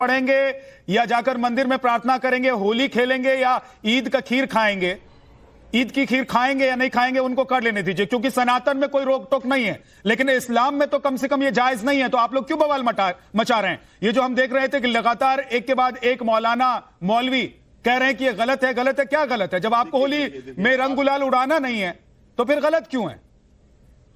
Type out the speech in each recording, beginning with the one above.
पढ़ेंगे या जाकर मंदिर में प्रार्थना करेंगे, होली खेलेंगे या ईद का खीर खाएंगे, ईद की खीर खाएंगे या नहीं खाएंगे उनको कर लेने दीजिए, क्योंकि सनातन में कोई रोक टोक नहीं है, लेकिन इस्लाम में तो कम से कम ये जायज नहीं है। तो आप लोग क्यों बवाल मचा रहे हैं? ये जो हम देख रहे थे कि लगातार एक के बाद एक मौलाना मौलवी कह रहे हैं कि ये गलत है। गलत है? क्या गलत है? जब आपको होली में रंग गुलाल उड़ाना नहीं है तो फिर गलत क्यों है?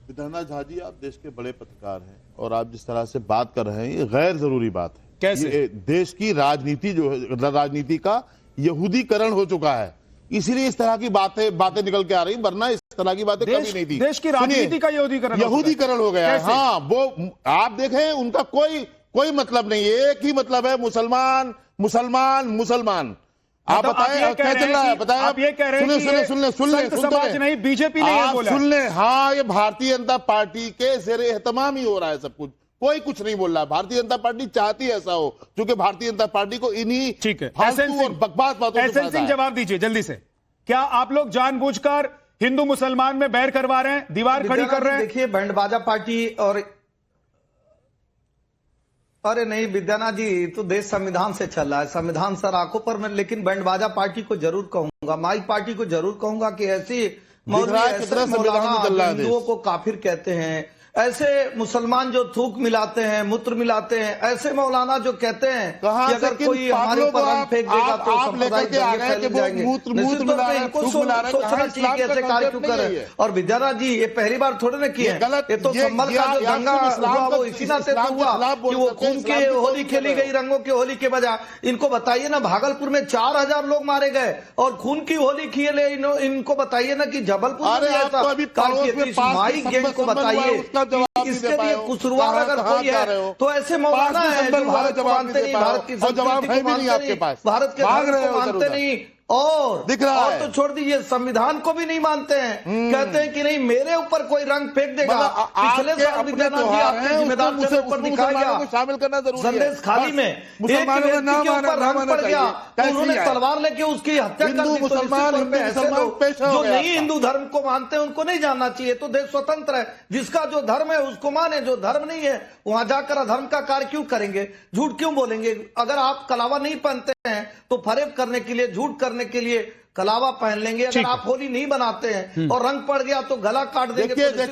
विधाननाथ झा जी, आप देश के बड़े पत्रकार हैं और आप जिस तरह से बात कर रहे हैं ये गैर जरूरी बात है। कैसे? देश की राजनीति जो है, राजनीति का यहूदीकरण हो चुका है, इसीलिए इस तरह की बातें निकल के आ रही, वरना इस तरह की बातें कभी नहीं थी। देश की राजनीति का यहूदीकरण हो गया है। हाँ, वो आप देखें, उनका कोई मतलब नहीं है, एक ही मतलब है, मुसलमान मुसलमान मुसलमान। आप बताएं क्या चल रहा है? बताएं। आप ये कह रहे हैं सुन ले समाज नहीं, बीजेपी ने ये बोला। सुन ले, हाँ, ये भारतीय जनता पार्टी के ज़ेरे एहतमाम ही हो रहा है सब कुछ, कोई कुछ नहीं बोल रहा है। भारतीय जनता पार्टी चाहती है ऐसा हो, क्योंकि भारतीय जनता पार्टी को इन्हीं फालतू और बकवास बातों से सिंह जवाब दीजिए जल्दी से। क्या आप लोग जानबूझकर हिंदू मुसलमान में बैर करवा रहे हैं, दीवार खड़ी कर रहे हैं? देखिए, बैंडबाजा पार्टी और अरे नहीं विद्यानाथ जी, तो देश संविधान से चल रहा है, संविधान सर आंखों पर मैं, लेकिन बैंडबाजा पार्टी को जरूर कहूंगा, माई पार्टी को जरूर कहूंगा कि ऐसी हिंदुओं को काफिर कहते हैं, ऐसे मुसलमान जो थूक मिलाते हैं, मूत्र मिलाते हैं, ऐसे मौलाना जो कहते हैं कि अगर कोई हमारे पर रंग फेंक देगा तो सांप्रदायिक दंगे फैल जाएंगे। निश्चित तौर पे इनको सोचना चाहिए कि ऐसे कार्य क्यों करें। और विद्यानाथ जी, ये पहली बार थोड़े ना किए, ये तो संभल का जो दंगा हुआ वो इसी नाते तो हुआ कि वो खून की होली खेली गई, रंगों की होली के बजाय। इनको बताइए ना, भागलपुर में 4000 लोग मारे गए और खून की होली खेले। इनको बताइए ना कि जबलपुर में ऐसा माई गैंग को बताइए, इसके लिए कुसुरवार अगर कोई है तो ऐसे मौलाना है जो भारत को मानते नहीं, भारत की संस्कृति को मानते नहीं, भारत के धर्म को मानते नहीं, और दिख रहा है। तो छोड़ दीजिए, संविधान को भी नहीं मानते हैं। कहते हैं कि नहीं, मेरे ऊपर कोई रंग फेंक देगा। पिछले साल विद्यानाथ जी आपके जिम्मेदार के ऊपर दिखाया गया, शामिल करना जरूरी है। संदेश खाली में एक व्यक्ति के ऊपर रंग पड़ गया, उन्होंने तलवार लेके उसकी हत्या कर दी। जो नहीं हिंदू धर्म को मानते हैं उनको नहीं जानना चाहिए। तो देश स्वतंत्र है, जिसका जो धर्म है उसको माने, जो धर्म नहीं है वहां जाकर अधर्म का कार्य क्यों करेंगे, झूठ क्यों बोलेंगे? अगर आप कलावा नहीं पहनते हैं तो फरेब करने के लिए, झूठ करने के लिए कलावा पहन लेंगे। अगर आप होली नहीं बनाते हैं और रंग पड़ गया तो गला काट देंगे। देखिए,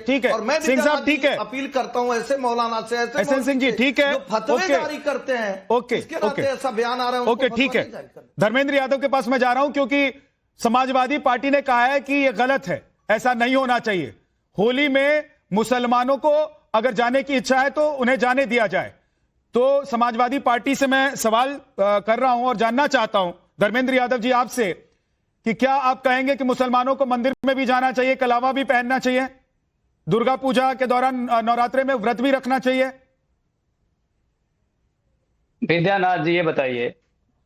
ठीक है, और मैं सिंह साहब ठीक है, अपील करता हूं ऐसे मौलाना से, ऐसे सिंह जी ठीक है, जो फतवे जारी करते हैं, इसके नाते ऐसा बयान आ रहा है। ओके, ठीक है। धर्मेंद्र यादव के पास मैं जा रहा हूं, क्योंकि समाजवादी पार्टी ने कहा है कि यह गलत है, ऐसा नहीं होना चाहिए। होली में मुसलमानों को अगर जाने की इच्छा है तो उन्हें जाने दिया जाए। तो समाजवादी पार्टी से मैं सवाल कर रहा हूं और जानना चाहता हूं धर्मेंद्र यादव जी आपसे कि क्या आप कहेंगे कि मुसलमानों को मंदिर में भी जाना चाहिए, कलावा भी पहनना चाहिए, दुर्गा पूजा के दौरान नवरात्रे में व्रत भी रखना चाहिए? विद्यानाथ जी, ये बताइए,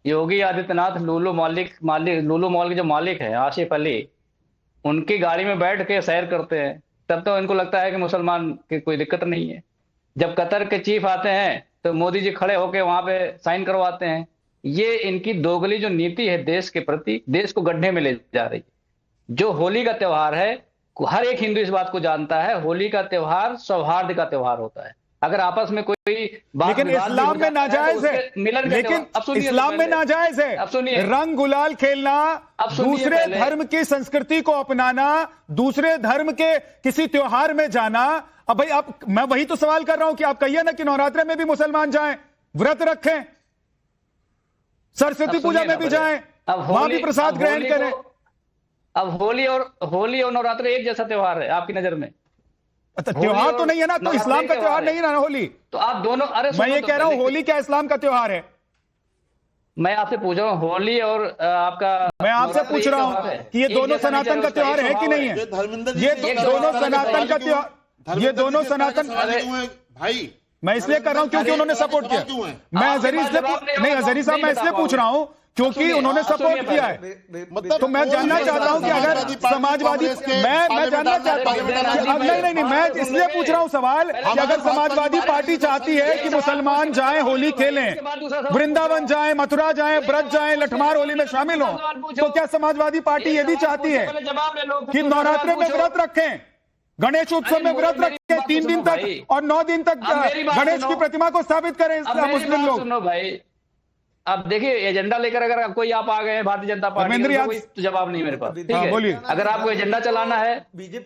योगी आदित्यनाथ लूलू मॉल के जो मालिक है आसिफ अली, उनकी गाड़ी में बैठ के सैर करते हैं, तब तो इनको लगता है कि मुसलमान की कोई दिक्कत नहीं है। जब कतर के चीफ आते हैं तो मोदी जी खड़े होकर वहां पे साइन करवाते हैं। ये इनकी दोगली जो नीति है देश के प्रति, देश को गड्ढे में ले जा रही है। जो होली का त्योहार है, हर एक हिंदू इस बात को जानता है, होली का त्योहार सौहार्द का त्योहार होता है। अगर आपस में कोई बात, लेकिन इस्लाम में नाजायज है, लेकिन इस्लाम में नाजायज है। अब सुनिए, रंग गुलाल खेलना, दूसरे धर्म की संस्कृति को अपनाना, दूसरे धर्म के किसी त्योहार में जाना। अब भाई मैं वही तो सवाल कर रहा हूं कि आप कहिए ना कि नवरात्रे में भी मुसलमान जाएं, व्रत रखें, सरस्वती पूजा में भी जाएं, वहां भी प्रसाद ग्रहण करें। अब होली और नवरात्रि एक जैसा त्योहार है आपकी नजर में? त्योहार तो नहीं है ना, तो इस्लाम का त्योहार नहीं है ना होली। तो आप दोनों, अरे मैं ये कह रहा हूं होली क्या इस्लाम का त्योहार है? मैं आपसे पूछ रहा हूँ, होली और आपका, मैं आपसे पूछ रहा हूं कि ये दोनों सनातन का त्योहार है कि नहीं है? ये दोनों सनातन का त्योहार, ये दोनों सनातन भाई, मैं इसलिए कर रहा हूं क्योंकि उन्होंने सपोर्ट किया। मैं हजरी साहब मैं इसलिए पूछ रहा हूं क्योंकि उन्होंने सपोर्ट किया है। तो मैं जानना चाहता हूं कि अगर समाजवादी, मैं जानना चाहता हूं, नहीं, मैं इसलिए पूछ रहा हूं सवाल कि अगर समाजवादी पार्टी चाहती है कि मुसलमान जाएं, होली खेलें, वृंदावन जाएं, मथुरा जाएं, ब्रज जाएं, लठमार होली में शामिल हो, तो क्या समाजवादी पार्टी ये भी चाहती है कि नवरात्रे में व्रत रखें? गणेश उत्सव में व्रत रखे 3 दिन तक और 9 दिन तक गणेश की प्रतिमा को स्थापित करें मुस्लिम लोग। सुनो भाई, अब देखिए एजेंडा लेकर अगर कोई आप आ गए हैं भारतीय जनता पार्टी का, कोई तो जवाब नहीं मेरे पास, ठीक है? बोलिए। अगर आपको एजेंडा चलाना है,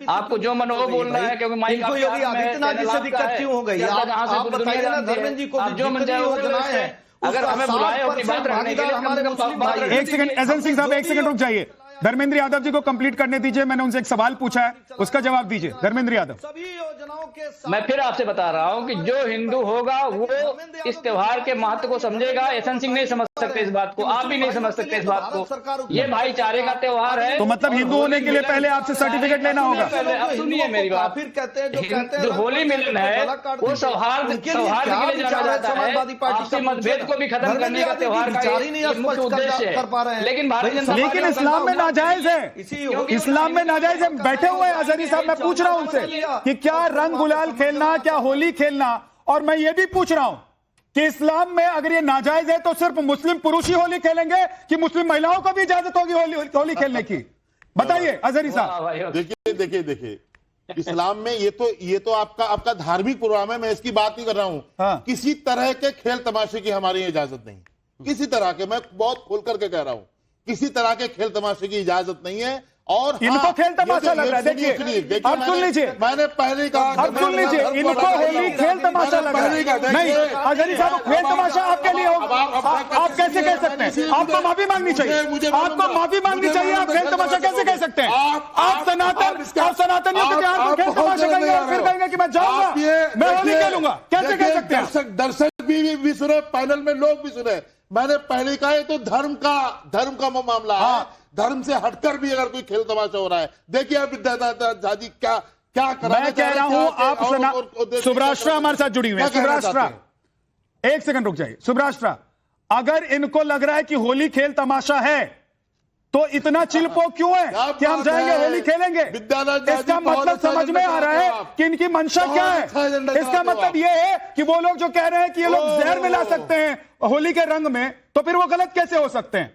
आपको जो मन हो बोलना है, क्योंकि माइक योगी आदित्यनाथ जी से दिक्कत क्यों हो गई? आप बताइए ना धर्मेंद्र जी को, जो मन चाहे योजनाएं हैं, अगर हमें बुलाए अपनी बात रखने के लिए, एक सेकंड एसएन सिंह साहब, एक सेकंड रुक जाइए। धर्मेंद्र यादव जी को कंप्लीट करने दीजिए, मैंने उनसे एक सवाल पूछा है, उसका जवाब दीजिए धर्मेंद्र यादव। सभी योजनाओं के मैं फिर आपसे बता रहा हूं कि जो हिंदू होगा वो इस त्योहार के महत्व को समझेगा। एसएन सिंह नहीं समझ सकते इस बात को, आप भी नहीं समझ सकते इस बात को। ये भाईचारे का त्योहार है। तो मतलब हिंदू होने के लिए पहले आपसे सर्टिफिकेट लेना होगा। अब सुनिए मेरी बात, फिर कहते हैं जो होली मिलन है वो सौहार्द के लिए जाना जाता है, आपसी मतभेद को भी खत्म करने का त्योहार का मुख्य उद्देश्य है। लेकिन भारतीय जनता लेकिन इस्लाम में नाजायज है, इस्लाम में नाजायज है। बैठे हुए हैं अजहरी साहब, मैं पूछ रहा हूं उनसे कि क्या रंग गुलाल खेलना, क्या होली खेलना, और मैं ये भी पूछ रहा हूं कि इस्लाम में अगर ये नाजायज है तो सिर्फ मुस्लिम पुरुष ही होली खेलेंगे कि मुस्लिम महिलाओं को भी इजाजत होगी होली खेलने की? बताइए अजहरी साहब। देखिए इस्लाम में ये तो आपका धार्मिक प्रोग्राम है, मैं इसकी बात नहीं कर रहा हूं। हाँ। किसी तरह के खेल तमाशे की हमारी इजाजत नहीं, किसी तरह के, मैं बहुत खोल करके कह रहा हूं, किसी तरह के खेल तमाशे की इजाजत नहीं है। और इनको खेल तमाशा लग रहा है, देखिए अब सुन लीजिए, मैंने पहले कहा, अब सुन लीजिए, इनको होली खेल तमाशा लग रहा है। नहीं अजहरी साहब, खेल तमाशा आपके लिए होगा, आप कैसे कह सकते हैं? आपको माफी मांगनी चाहिए, आपको माफी मांगनी चाहिए। आप खेल तमाशा कैसे कह सकते हैं? आप सनातनियों के त्योहार को खेल तमाशा कहेंगे और फिर कहेंगे कि मैं जाऊंगा, मैं होली खेलूंगा, कैसे कह सकते हैं? दर्शक भी सुने, पैनल में लोग भी सुने। मैंने पहले कहा है तो धर्म का मामला है। धर्म से हटकर भी अगर कोई खेल तमाशा हो रहा है, देखिए अब विद्यानाथ जी क्या करा। मैं कह रहा हूं आप सुभराष्ट्रा हमारे साथ जुड़ी हुई है। सुभराष्ट्रा एक सेकंड रुक जाइए। सुभराष्ट्रा, अगर इनको लग रहा है कि होली खेल तमाशा है तो इतना चिलपो क्यों है कि हम जाएंगे होली खेलेंगे? इसका मतलब समझ में आ रहा है कि इनकी मंशा क्या है। इसका मतलब ये है कि वो लोग जो कह रहे हैं कि ये लोग जहर मिला सकते हैं होली के रंग में, तो फिर वो गलत कैसे हो सकते हैं?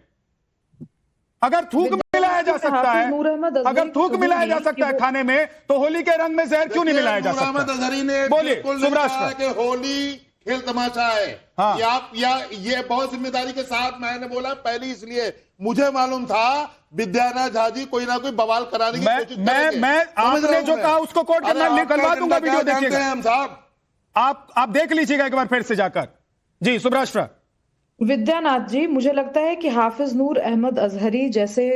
अगर थूक मिलाया जा सकता है, अगर थूक मिलाया जा सकता है खाने में, तो होली के रंग में जहर क्यों नहीं मिलाया जा सकता? अजहरी ने बोलिए सुभराष्ट्र। होली खेल तमाशा है। हाँ। ये बहुत जिम्मेदारी के साथ मैंने बोला पहले, इसलिए मुझे मालूम था विद्यानाथ झा जी कोई ना कोई बवाल कराने की कोशिश करेंगे। मैं आपने जो कहा उसको कोर्ट में निकलवा दूंगा, वीडियो देखिएगा हम साहब, आप देख लीजिएगा एक बार फिर से जाकर। जी सुभराष्ट्र। विद्यानाथ जी, मुझे लगता है कि हाफिज नूर अहमद अजहरी जैसे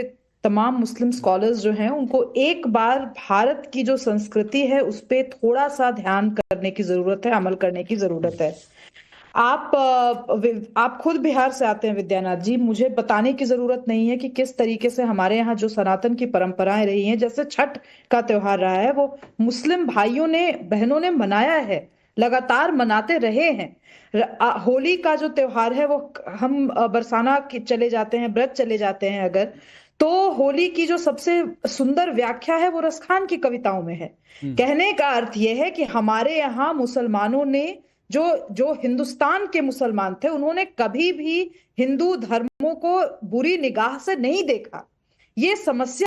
तमाम मुस्लिम स्कॉलर्स जो हैं उनको एक बार भारत की जो संस्कृति है उस पे थोड़ा सा ध्यान करने की जरूरत है, अमल करने की जरूरत है। आप खुद बिहार से आते हैं विद्यानाथ जी, मुझे बताने की जरूरत नहीं है कि किस तरीके से हमारे यहाँ जो सनातन की परंपराएं रही हैं, जैसे छठ का त्योहार रहा है, वो मुस्लिम भाइयों ने बहनों ने मनाया है, लगातार मनाते रहे हैं। होली का जो त्योहार है वो हम बरसाना चले जाते हैं, व्रत चले जाते हैं अगर, तो होली की जो सबसे सुंदर व्याख्या है वो रसखान की कविताओं में है। कहने का अर्थ यह है कि हमारे यहाँ मुसलमानों ने जो हिंदुस्तान के मुसलमान थे उन्होंने कभी भी हिंदू धर्मों को बुरी निगाह से नहीं देखा। ये समस्या